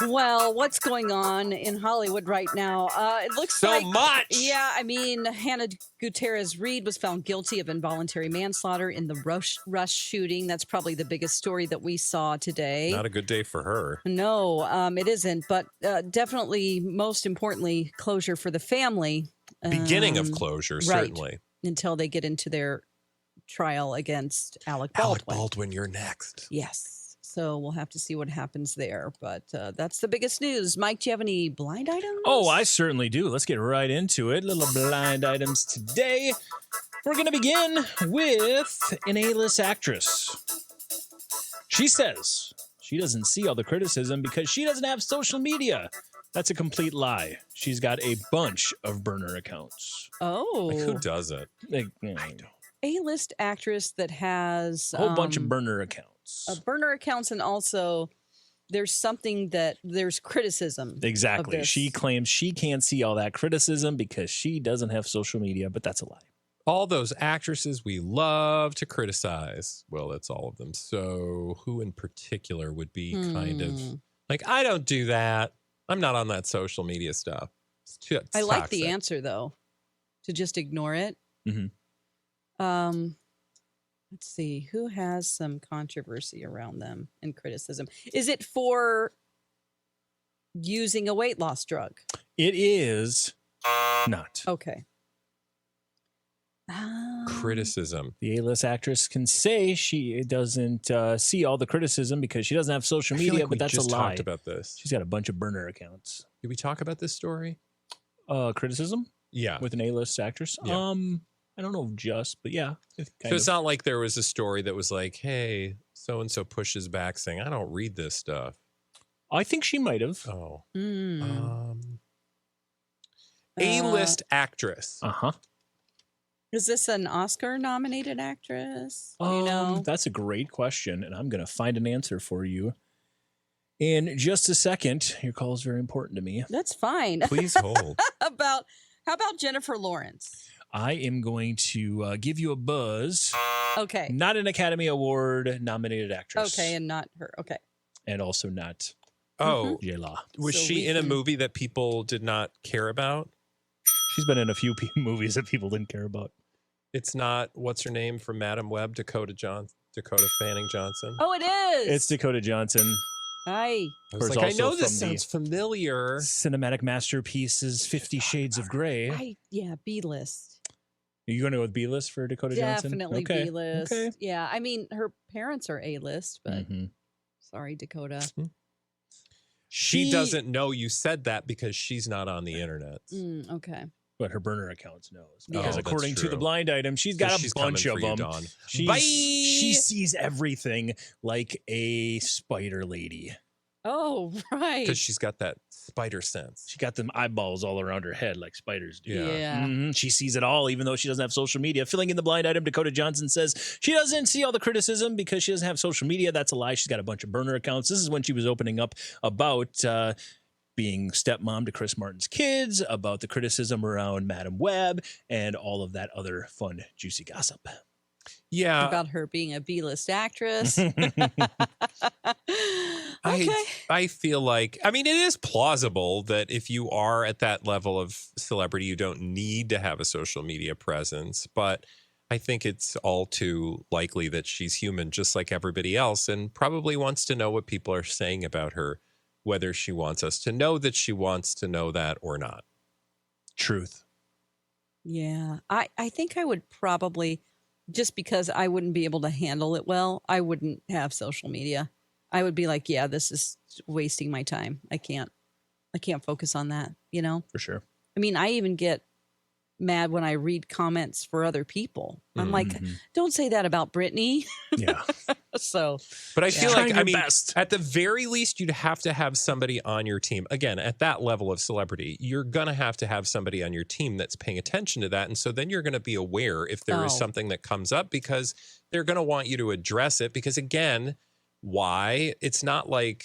Well, what's going on in Hollywood right now? It looks So like much. Yeah, I mean, Hannah Gutierrez Reed was found guilty of involuntary manslaughter in the Rush shooting. That's probably the biggest story that we saw today. Not a good day for her. No, it isn't. But definitely, most importantly, closure for the family. Beginning of closure, right, certainly. until they get into their trial against Alec Alec Baldwin. Baldwin, you're next. Yes. So we'll have to see what happens there. But that's the biggest news. Mike, do you have any blind items? Oh, I certainly do. Let's get right into it. Little blind items today. We're going to begin with an A-list actress. She says she doesn't see all the criticism because she doesn't have social media. That's a complete lie. She's got a bunch of burner accounts. Oh. Like, who doesn't? Like, I don't. A-list actress that has a whole bunch of burner accounts. Burner accounts, and also there's something that there's criticism. Exactly. Of this. She claims she can't see all that criticism because she doesn't have social media, but that's a lie. All those actresses we love to criticize. Well, that's all of them. So who in particular would be kind of like, I don't do that. I'm not on that social media stuff. It's I like the toxic. answer, though, to just ignore it. Mm-hmm. Let's see. Who has some controversy around them and criticism? Is it for using a weight loss drug? It is not. Okay. Criticism. The A-list actress can say she doesn't see all the criticism because she doesn't have social I feel media, like we but that's just a lie. talked about this. She's got a bunch of burner accounts. Did we talk about this story? Criticism Yeah. with an A-list actress? Yeah. I don't know just, but yeah. So it's not like there was a story that was like, hey, so-and-so pushes back saying, I don't read this stuff. I think she might have. Oh. Mm. A-list actress. Uh-huh. Is this an Oscar-nominated actress? Do you know? That's a great question, and I'm going to find an answer for you in just a second. Your call is very important to me. That's fine. Please hold. How about Jennifer Lawrence? I am going to give you a buzz. Okay. Not an Academy Award nominated actress. Okay, and not her. Okay. And also not Oh, J-Law. was So she we in a can- movie that people did not care about? She's been in a few movies that people didn't care about. It's not, what's her name from Madam Web, Dakota Fanning Johnson. Oh, it is. It's Dakota Johnson. Hi. I was course, like, I also know this from the- sounds familiar. Cinematic masterpieces, 50 Shades of Grey. B-list. Are you going to go with B-list for Dakota Johnson? Definitely Okay. B-list. Okay. Yeah, I mean, her parents are A-list, but Mhm. sorry, Dakota. She doesn't know you said that because she's not on the internet. Okay. But her burner accounts knows. Yeah. Because Oh, that's according to the true. blind item, she's So got she's a bunch coming of for you, them. Dawn. She's- Bye. She sees everything like a spider lady. Oh, right. Because she's got that spider sense. She got them eyeballs all around her head like spiders do. Yeah. Mhm. She sees it all, even though she doesn't have social media. Filling in the blind item, Dakota Johnson says she doesn't see all the criticism because she doesn't have social media. That's a lie. She's got a bunch of burner accounts. This is when she was opening up about being stepmom to Chris Martin's kids, about the criticism around Madam Web, and all of that other fun, juicy gossip. Yeah. About her being a B-list actress. I feel like, I mean, it is plausible that if you are at that level of celebrity, you don't need to have a social media presence. But I think it's all too likely that she's human, just like everybody else, and probably wants to know what people are saying about her, whether she wants us to know that she wants to know that or not. Truth. Yeah. I think I would probably, just because I wouldn't be able to handle it well, I wouldn't have social media. I would be like, yeah, this is wasting my time. I can't focus on that, you know? For sure. I mean, I even get mad when I read comments for other people. I'm like, don't say that about Britney. Yeah. So, But I feel Trying like, your I mean, best. at the very least, you'd have to have somebody on your team. Again, at that level of celebrity, you're going to have somebody on your team that's paying attention to that. And so then you're going to be aware if there is Oh. something that comes up because they're going to want you to address it. Because again, why? It's not like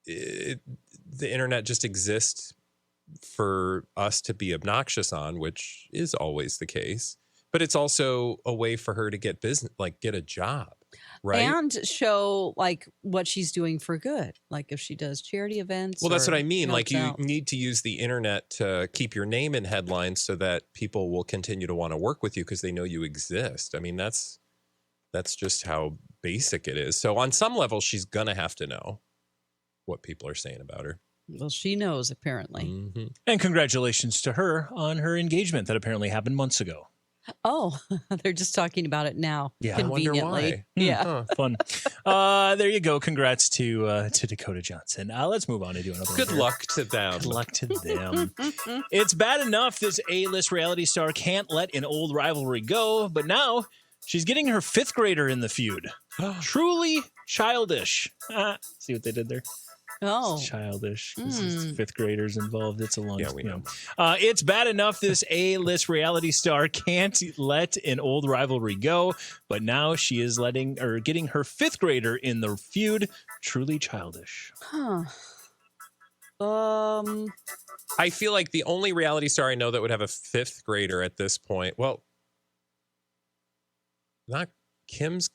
the internet just exists for us to be obnoxious on, which is always the case. But it's also a way for her to get business, like get a job. right? And show like what she's doing for good. Like if she does charity events. Well, that's or what I mean. Like helps you out. need to use the internet to keep your name in headlines so that people will continue to want to work with you because they know you exist. I mean, that's just how basic it is. So on some level, she's gonna have to know what people are saying about her. Well, she knows apparently. Mm-hmm. And congratulations to her on her engagement that apparently happened months ago. Oh, they're just talking about it now. Yeah, I wonder Conveniently. why. Yeah. Huh. Fun. There you go. Congrats to Dakota Johnson. Let's move on to do another one Good here. luck to them. Good luck to them. It's bad enough this A-list reality star can't let an old rivalry go, but now she's getting her fifth grader in the feud. Truly childish. See what they did there? Oh. It's childish. This is fifth graders involved. It's a long. Yeah, we know. It's bad enough this A-list reality star can't let an old rivalry go, but now she is getting her fifth grader in the feud. Truly childish. Huh. I feel like the only reality star I know that would have a fifth grader at this point. Well, not Kim's.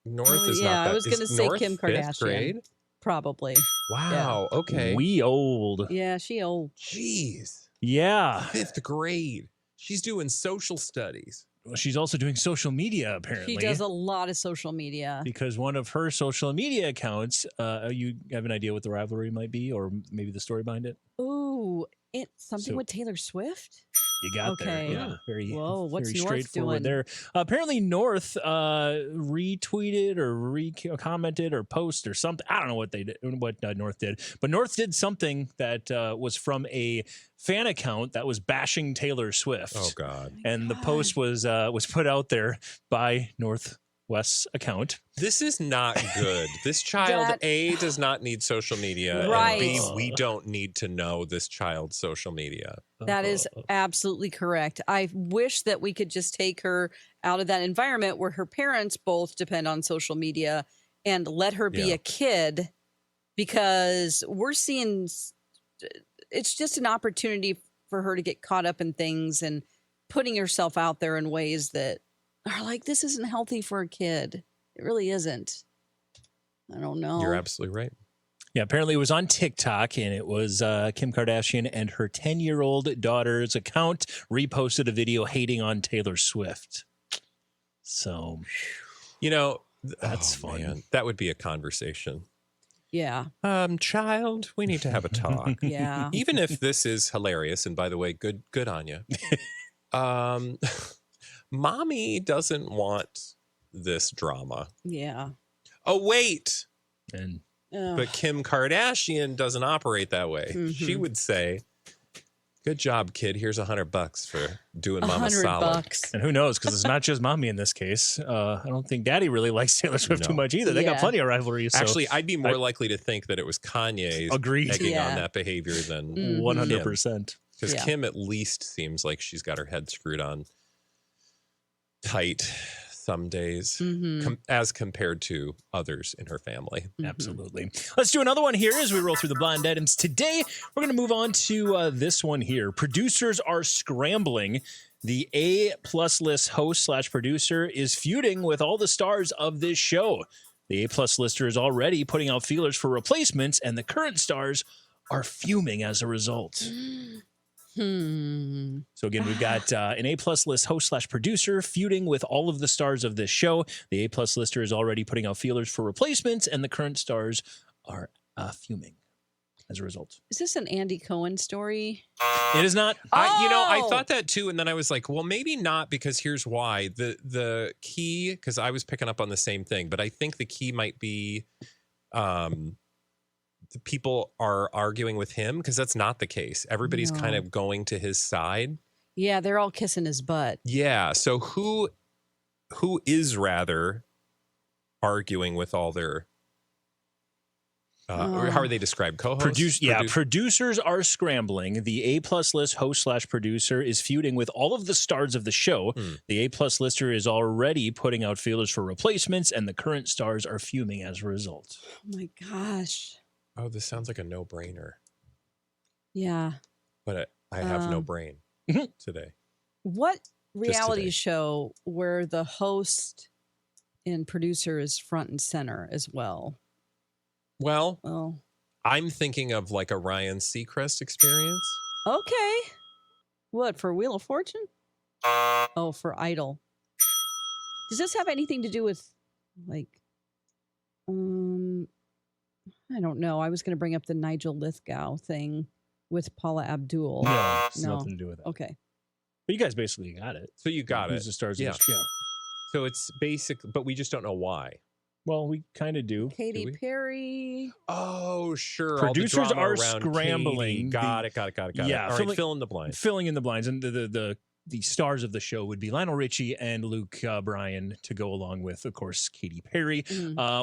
North is yeah, not that. I was going to is say North Kim fifth Kardashian. grade? Probably. Wow. Okay. We old. Yeah, she old. Jeez. Yeah. Fifth grade. She's doing social studies. Well, she's also doing social media, apparently. She does a lot of social media. Because one of her social media accounts, you have an idea what the rivalry might be, or maybe the story behind it? Ooh, it's something So- with Taylor Swift? You got Okay. there. Yeah. Very, Whoa, what's very North straightforward doing? there. Apparently, North retweeted or commented or posted or something. I don't know what they did, what North did, but North did something that was from a fan account that was bashing Taylor Swift. Oh God. And the post was put out there by Northwest's account. This is not good. This child, That- A, does not need social media. Right. And B, we don't need to know this child's social media. That is absolutely correct. I wish that we could just take her out of that environment where her parents both depend on social media and let her be Yeah. a kid, because we're seeing it's just an opportunity for her to get caught up in things and putting herself out there in ways that are like, this isn't healthy for a kid. It really isn't. I don't know. You're absolutely right. Yeah, apparently it was on TikTok, and it was Kim Kardashian and her 10-year-old daughter's account reposted a video hating on Taylor Swift. So, You know, That's fun. Man, that would be a conversation. Yeah. Child, we need to have a talk. Yeah. Even if this is hilarious, and by the way, good on you. Mommy doesn't want this drama. Yeah. Oh, wait. and But Kim Kardashian doesn't operate that way. She Mhm. would say, "Good job, kid. Here's $100 for doing mama $100 solid." bucks. who knows? Because it's not just mommy in this case. I don't think daddy really likes Taylor Swift too No. much either. They got Yeah. plenty of rivalries. So Actually, I'd be more likely to think that it was Kanye's agreed. egging Yeah. on that behavior than Mhm. 100%. because Yeah. Kim at least seems like she's got her head screwed on tight some days Mhm. as compared to others in her family. Mhm. Absolutely. Let's do another one here as we roll through the blind items. Today, we're going to move on to this one here. Producers are scrambling. The A+ list host / producer is feuding with all the stars of this show. The A+ lister is already putting out feelers for replacements, and the current stars are fuming as a result. So again, we've got an A+ list host / producer feuding with all of the stars of this show. The A+ lister is already putting out feelers for replacements, and the current stars are fuming as a result. Is this an Andy Cohen story? It is not. I Oh! thought that too, and then I was like, well, maybe not, because here's why. The key, because I was picking up on the same thing, but I think the key might be the people are arguing with him, because that's not the case. Everybody's kind No. of going to his side. Yeah, they're all kissing his butt. Yeah. So who is rather arguing with all their or how are they described? Co-hosts? Producers are scrambling. The A+ list host / producer is feuding with all of the stars of the show. The A+ lister is already putting out feelers for replacements, and the current stars are fuming as a result. Oh my gosh. Oh, this sounds like a no-brainer, Yeah. but I have no Um, brain today. What reality today. show where the host and producer is front and center as well. Well, Well, I'm thinking of like a Ryan Seacrest experience. okay. What, for Wheel of Fortune? Oh, for Idol. Does this have anything to do with, like, I don't know. I was going to bring up the Nigel Lithgow thing with Paula Abdul. No, it's No. nothing to do with that. Okay. But you guys basically got it. So you got Who's it. the stars? Yeah. Of the show? So it's basic, but we just don't know why. Well, we kind of do. Katy we? Perry. Oh, sure. Producers All the drama are around scrambling. Katie. Got it. Yeah, All right, fill in the blinds. Filling in the blinds, and the stars of the show would be Lionel Richie and Luke Bryan to go along with, of course, Katy Perry.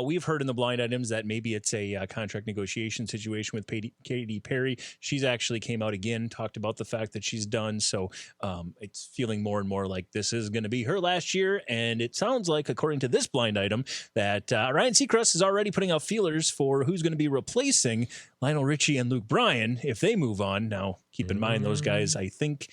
We've heard in the blind items that maybe it's a contract negotiation situation with Katy Perry. She's actually came out again, talked about the fact that she's done. So it's feeling more and more like this is going to be her last year. And it sounds like, according to this blind item, that Ryan Seacrest is already putting out feelers for who's going to be replacing Lionel Richie and Luke Bryan if they move on. Now, keep in mind, those guys, I think,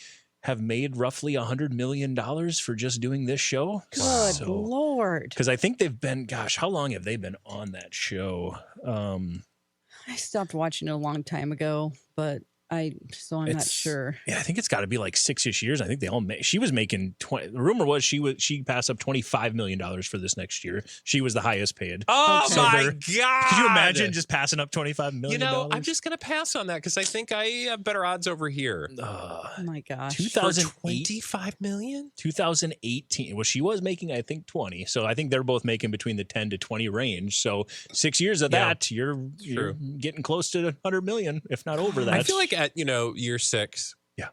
have made roughly $100 million for just doing this show. Good Lord. Because I think they've been, gosh, how long have they been on that show? I stopped watching it a long time ago, but I'm not sure. Yeah, I think it's got to be like 6-ish years. I think they all she was making 20. The rumor was she passed up $25 million for this next year. She was the highest paid. Oh So my they're- God. Could you imagine just passing up $25 million? You know, I'm just going to pass on that because I think I have better odds over here. Oh my gosh. 25 million? 2018. Well, she was making, I think, 20. So I think they're both making between the 10 to 20 range. So 6 years of Yeah, that, you're getting close to 100 million, if not over that. I feel like at, year 6. Yeah.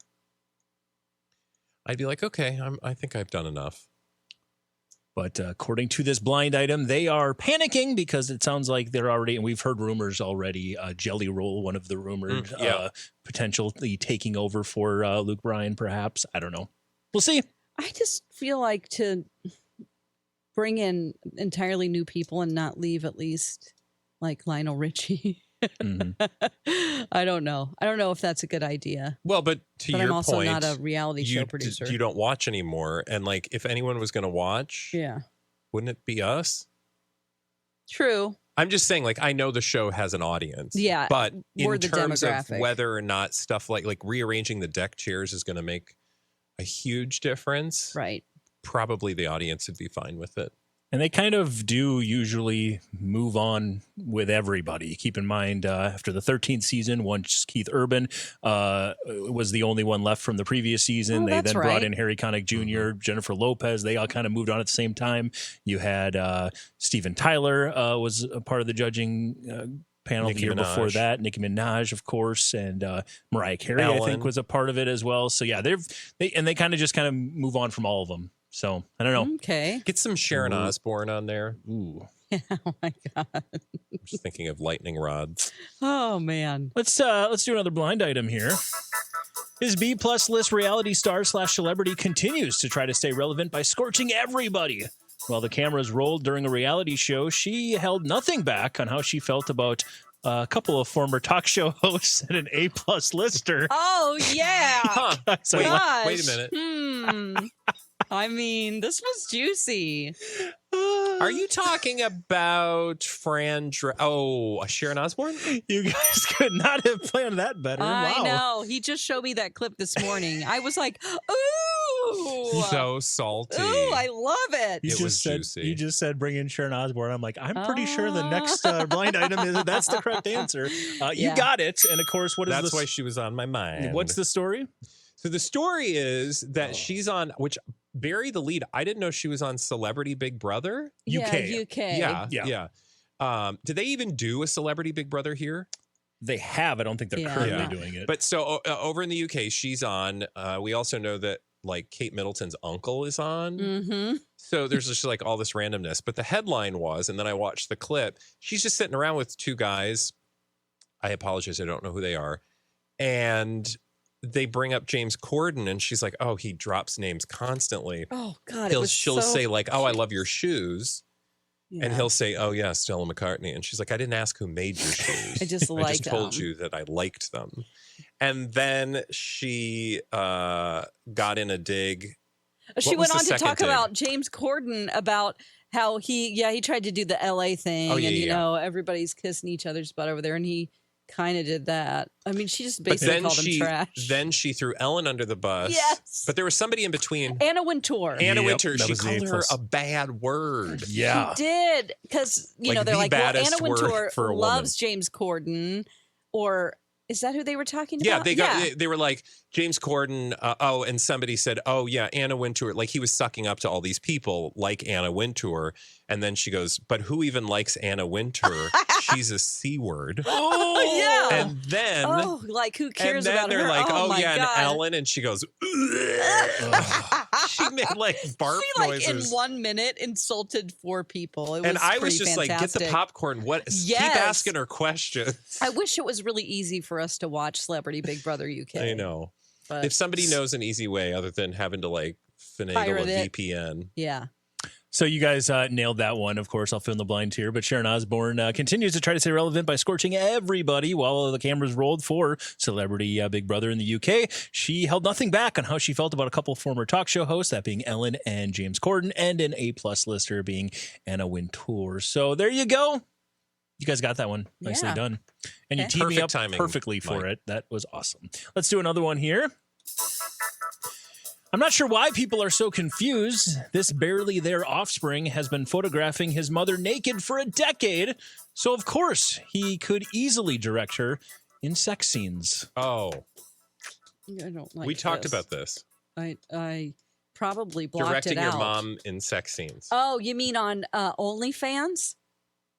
I'd be like, okay, I think I've done enough. But according to this blind item, they are panicking because it sounds like they're already, and we've heard rumors already, Jelly Roll, one of the rumored potentially taking over for Luke Bryan, perhaps. I don't know. We'll see. I just feel like to bring in entirely new people and not leave at least like Lionel Richie. I don't know. I don't know if that's a good idea. Well, but to But your I'm also point, not a reality show producer. You don't watch anymore. And like, if anyone was going to watch, Yeah. wouldn't it be us? True. I'm just saying, like, I know the show has an audience. Yeah, But we're in the terms of demographic. whether or not stuff like rearranging the deck chairs is going to make a huge difference, Right. probably the audience would be fine with it. And they kind of do usually move on with everybody. Keep in mind, after the 13th season, once Keith Urban was the only one left from the previous season, they that's then brought right. in Harry Connick Jr., Jennifer Lopez. They all kind of moved on at the same time. You had Steven Tyler was a part of the judging panel Nicki the year before Minaj. that. Nicki Minaj, of course, and Mariah Carey, I think, Ellen. was a part of it as well. So yeah, they kind of just kind of move on from all of them. So I don't know. Okay. Get some Sharon Osbourne on there. Ooh. Oh my God. I'm just thinking of lightning rods. Oh man. Let's do another blind item here. His B+ list reality star / celebrity continues to try to stay relevant by scorching everybody. While the cameras rolled during a reality show, she held nothing back on how she felt about a couple of former talk show hosts and an A+ lister. Oh yeah. Huh. So Wait a minute. I mean, this was juicy. Are you talking about Sharon Osbourne? You guys could not have planned that better. I Wow. know. He just showed me that clip this morning. I was like, ooh. So salty. Ooh, I love it. It was said, juicy. You just said bring in Sharon Osbourne. I'm like, I'm pretty sure the next blind item is that's the correct answer. You Yeah. got it. And of course, That's why she was on my mind. What's the story? So the story is that she's on, which bury the lead. I didn't know she was on Celebrity Big Brother. UK. Yeah. Yeah. Did they even do a Celebrity Big Brother here? They have. I don't think they're Yeah. currently Yeah. doing it. But so over in the UK, she's on. We also know that like Kate Middleton's uncle is on. Mm-hmm. So there's just like all this randomness. But the headline was, and then I watched the clip, she's just sitting around with two guys. I apologize. I don't know who they are. And they bring up James Corden and she's like, oh, he drops names constantly. Oh God. She'll say like, oh, I love your shoes. Yeah. And he'll say, oh yeah, Stella McCartney. And she's like, I didn't ask who made your shoes. I just I liked just told them. you that I liked them. And then she got in a dig. She What was went the on to second talk dig? about James Corden about how he tried to do the LA thing, Oh, and yeah, you yeah. know everybody's kissing each other's butt over there, and he kind of did that. I mean, she just But basically then called him trash. then she threw Ellen under the bus. Yes. But there was somebody in between. Anna Wintour. Anna Yep, Wintour, that she was the called A+. her a bad word. Yeah. She did, because Like they're the like, well, baddest Anna word Wintour for a woman. loves James Corden, or is that who they were talking Yeah, about? they were like James Corden. And somebody said, "Oh yeah, Anna Wintour." Like he was sucking up to all these people like Anna Wintour, and then she goes, "But who even likes Anna Wintour? She's a C word." Oh yeah. And then, like who cares and then about they're her? like, oh my yeah, God. and Ellen, and she goes, "Ugh." She made like barf She like in noises. 1 minute insulted 4 people. It was And I was pretty just like, get the fantastic. popcorn. What? Yes. Keep asking her questions. I wish it was really easy for us to watch Celebrity Big Brother UK. I know. But If somebody knows an easy way other than having to like finagle Pirate a it. VPN. yeah. So you guys nailed that one. Of course, I'll fill in the blinds here. But Sharon Osbourne continues to try to stay relevant by scorching everybody while the cameras rolled for Celebrity Big Brother in the UK. She held nothing back on how she felt about a couple former talk show hosts, that being Ellen and James Corden, and an A-plus lister being Anna Wintour. So there you go. You guys got that one. Nicely Yeah. done. And you Okay. teed me Perfect up timing, perfectly for Mike. it. That was awesome. Let's do another one here. I'm not sure why people are so confused. This barely their offspring has been photographing his mother naked for a decade, so of course he could easily direct her in sex scenes. Oh, I don't like we talked this. about this. I probably blocked Directing it your out. mom in sex scenes. Oh, you mean on OnlyFans?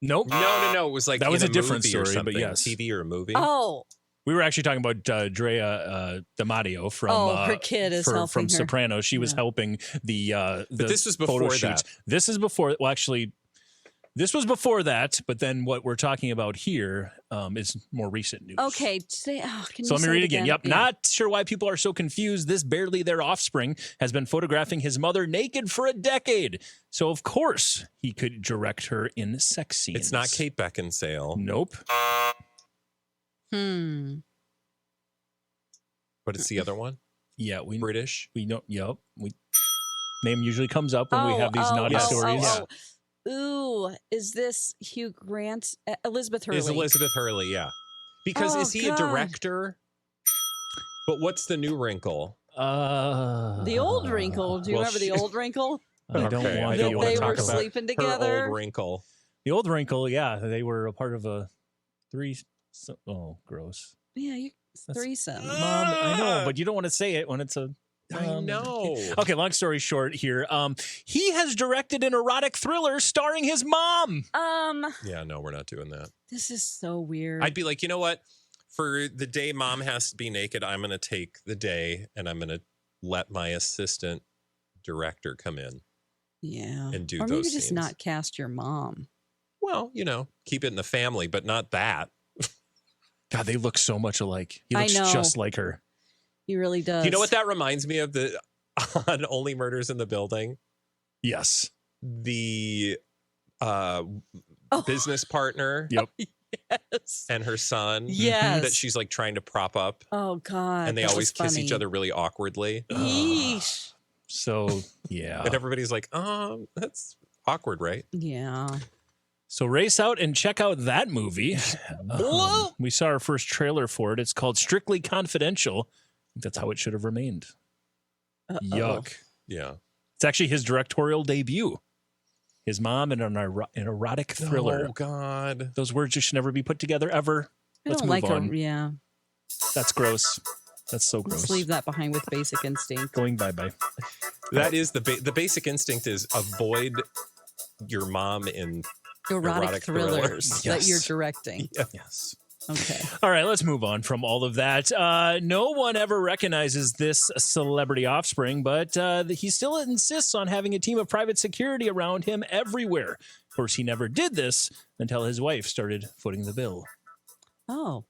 Nope. No. It was like That was in a different movie or story, but something. yes. TV or a movie. Oh, We were actually talking about Drea D'Amadio from her kid is helping from her. Sopranos. She was Yeah. helping the But this was photo before shoots. that. This is before. Well, actually, this was before that. But then what we're talking about here is more recent news. okay. Can So you let me say read it again. again? Yep. Yeah. Not sure why people are so confused. This barely their offspring has been photographing his mother naked for a decade. So of course he could direct her in sex scenes. It's not Kate Beckinsale, Nope. but it's the other one. Yeah, we British. don't. Yep. We name usually comes up when we have these naughty stories. Ooh, is this Hugh Grant? Elizabeth Hurley. Is Elizabeth Hurley, yeah. Because Oh, is he God. a director? But what's the new wrinkle? The old wrinkle. Do you Well, remember the old wrinkle? I don't Okay, want I the don't old wanna They talk were wrinkle. about sleeping Her together. old wrinkle. The old wrinkle, yeah, they were a part of a oh, gross. Yeah, threesome. Mom, I know, but you don't want to say it when it's a. I know. Okay, long story short here. He has directed an erotic thriller starring his mom. Yeah, no, we're not doing that. This is so weird. I'd be like, you know what? For the day mom has to be naked, I'm going to take the day and I'm going to let my assistant director come in. yeah. and do or maybe those just scenes. not cast your mom. Well, keep it in the family, but not that. God, they look so much alike. He I looks know. just like her. He really does. Do you know what that reminds me of? On Only Murders in the Building, Yes. the business partner Yep. Yes. and her son Yes. that she's like trying to prop up, Oh God. and they that always was kiss each funny. other really awkwardly. Yeesh. So, yeah. And everybody's like, that's awkward, right? Yeah. So race out and check out that movie. We saw our first trailer for it. It's called Strictly Confidential. I think that's how it should have remained. Uh-oh. Yuck. Yeah. It's actually his directorial debut. His mom in an erotic thriller. Oh, God. Those words just should never be put together ever. I Let's don't move like on. her. Yeah. That's gross. That's so gross. Let's leave that behind with Basic Instinct. Going bye-bye. That is the basic instinct is avoid your mom in Erotic thrillers Yes. that you're directing. Yes. Okay. All right, let's move on from all of that. No one ever recognizes this celebrity offspring, but he still insists on having a team of private security around him everywhere. Of course, he never did this until his wife started footing the bill. Oh.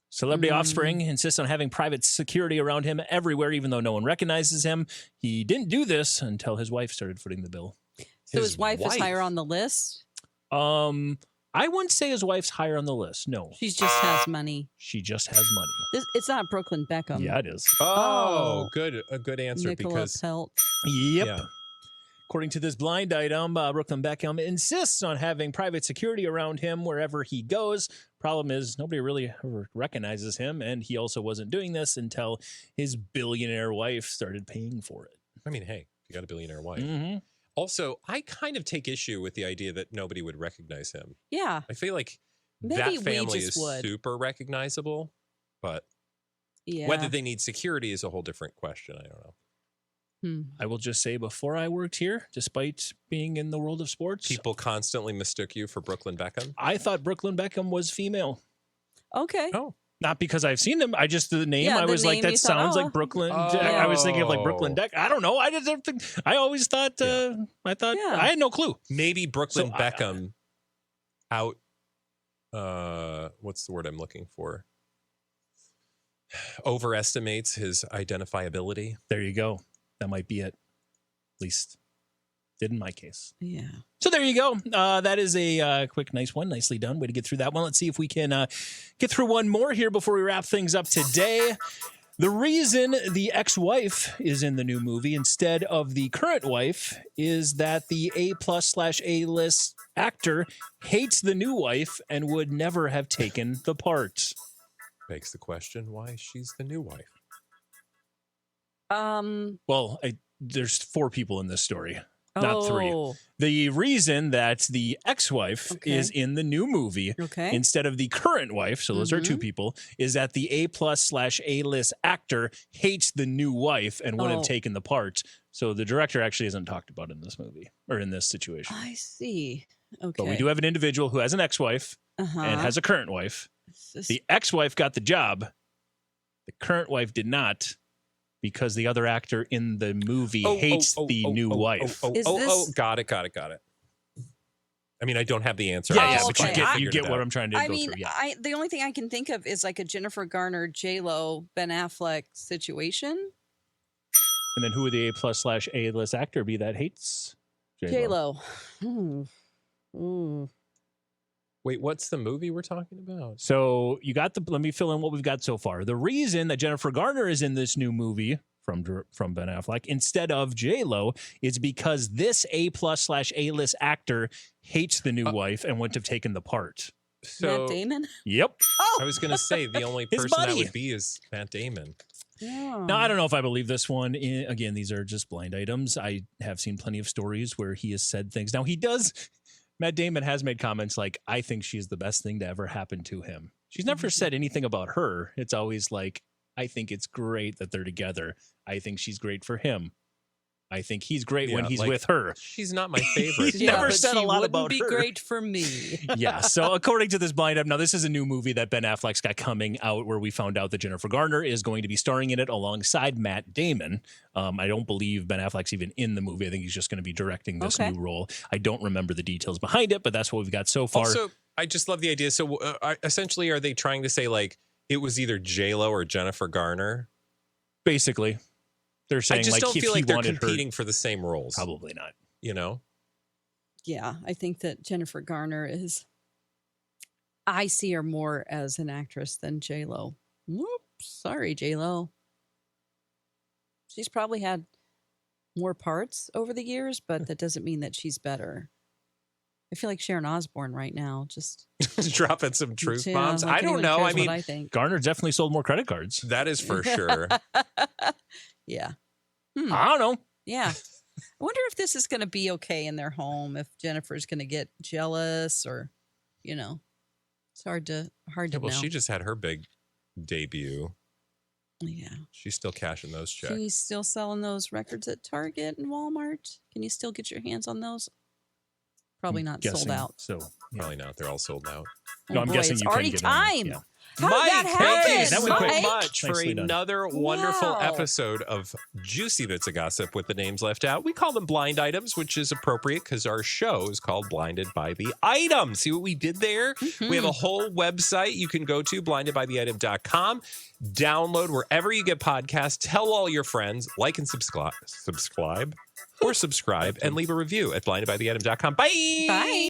Celebrity offspring insists on having private security around him everywhere, even though no one recognizes him. He didn't do this until his wife started footing the bill. So his wife is higher on the list? I wouldn't say his wife's higher on the list. No, She just has money. she just has money. It's not Brooklyn Beckham. Yeah, it is. Oh, good. A good answer Nicola because Pelt. Yep. yeah. According to this blind item, Brooklyn Beckham insists on having private security around him wherever he goes. Problem is, nobody really ever recognizes him, and he also wasn't doing this until his billionaire wife started paying for it. I mean, hey, you got a billionaire wife. Mm-hmm. Also, I kind of take issue with the idea that nobody would recognize him. Yeah. I feel like Maybe that we family just is would. super recognizable, but Yeah. whether they need security is a whole different question. I don't know. I will just say, before I worked here, despite being in the world of sports, People constantly mistook you for Brooklyn Beckham. I thought Brooklyn Beckham was female. Okay. Oh, Not because I've seen them. I just, the name, Yeah, I the was like, name that you thought, sounds oh. like Brooklyn. Oh. I was thinking of like Brooklyn Deck. I don't know. I just don't think, I always thought, Yeah. Yeah. I had no clue. maybe Brooklyn So, Beckham out. What's the word I'm looking for? Overestimates his identifiability. There you go. That might be it. At least did in my case. Yeah. So there you go. That is a quick, nice one. Nicely done. Way to get through that one. Let's see if we can get through one more here before we wrap things up today. The reason the ex-wife is in the new movie instead of the current wife is that the A+/A-list actor hates the new wife and would never have taken the part. Begs the question why she's the new wife. Well, there's 4 people in this story. Not 3. Oh, The reason that the ex-wife Okay. is in the new movie okay. instead of the current wife, so those are 2 people, is that the A+/A-list actor hates the new wife and would have Oh. taken the part. So the director actually isn't talked about in this movie or in this situation. I see. Okay. But we do have an individual who has an ex-wife Uh-huh. and has a current wife. This- The ex-wife got the job. The current wife did not, because the other actor in the movie hates the new wife. Is this- Got it. I mean, I don't have the answer. Yeah, I yeah, just but you okay. get, I- you get what I'm trying to I go mean, through. Yeah. the only thing I can think of is like a Jennifer Garner, J-Lo, Ben Affleck situation. And then who would the A+/A-list actor be that hates J-Lo. Hmm. Wait, what's the movie we're talking about? So you got let me fill in what we've got so far. The reason that Jennifer Garner is in this new movie from Ben Affleck instead of J-Lo is because this A+/A-list actor hates the new wife and wouldn't have taken the part. So Matt Damon? Yep. I was going to say the only His person that buddy. would be is Matt Damon. Yeah. Now, I don't know if I believe this one. Again, these are just blind items. I have seen plenty of stories where he has said things. Now, Matt Damon has made comments like, I think she's the best thing to ever happen to him. She's never said anything about her. It's always like, I think it's great that they're together. I think she's great for him. I think he's great when Yeah, he's like- with her. She's not my favorite. He's never but said a she lot wouldn't about be her. great for me. Yeah. So according to this blind item, now this is a new movie that Ben Affleck's got coming out where we found out that Jennifer Garner is going to be starring in it alongside Matt Damon. I don't believe Ben Affleck's even in the movie. I think he's just going to be directing this Okay. new role. I don't remember the details behind it, but that's what we've got so far. Also, I just love the idea. So essentially, are they trying to say like it was either J-Lo or Jennifer Garner? Basically, they're saying I just like don't if feel he like they're wanted competing for the same roles. her, probably not. You know? Yeah, I think that Jennifer Garner is. I see her more as an actress than J-Lo. Whoops, sorry, J-Lo. She's probably had more parts over the years, but that doesn't mean that she's better. I feel like Sharon Osbourne right now. Just Dropping some truth yeah, bombs. nobody I don't even know. cares I mean, what I think. Garner definitely sold more credit cards. that is for sure. Yeah, I don't know. yeah. I wonder if this is going to be okay in their home. If Jennifer's going to get jealous, or it's hard to Yeah, well, know. she just had her big debut. Yeah. She's still cashing those checks. She's still selling those records at Target and Walmart. Can you still get your hands on those? Probably not sold Guessing. out. So Probably not. They're all sold out. No, I'm boy, guessing it's you can already get them. time. Yeah. How did that happen? thank you That so went quick. much for Nicely done. another wonderful Wow. episode of Juicy Bits of Gossip with the names left out. We call them blind items, which is appropriate because our show is called Blinded by the Item. See what we did there? We have a whole website you can go to, blindedbytheitem.com. Download wherever you get podcasts. Tell all your friends, like and subscribe, and leave a review at blindedbytheitem.com. Bye. Bye.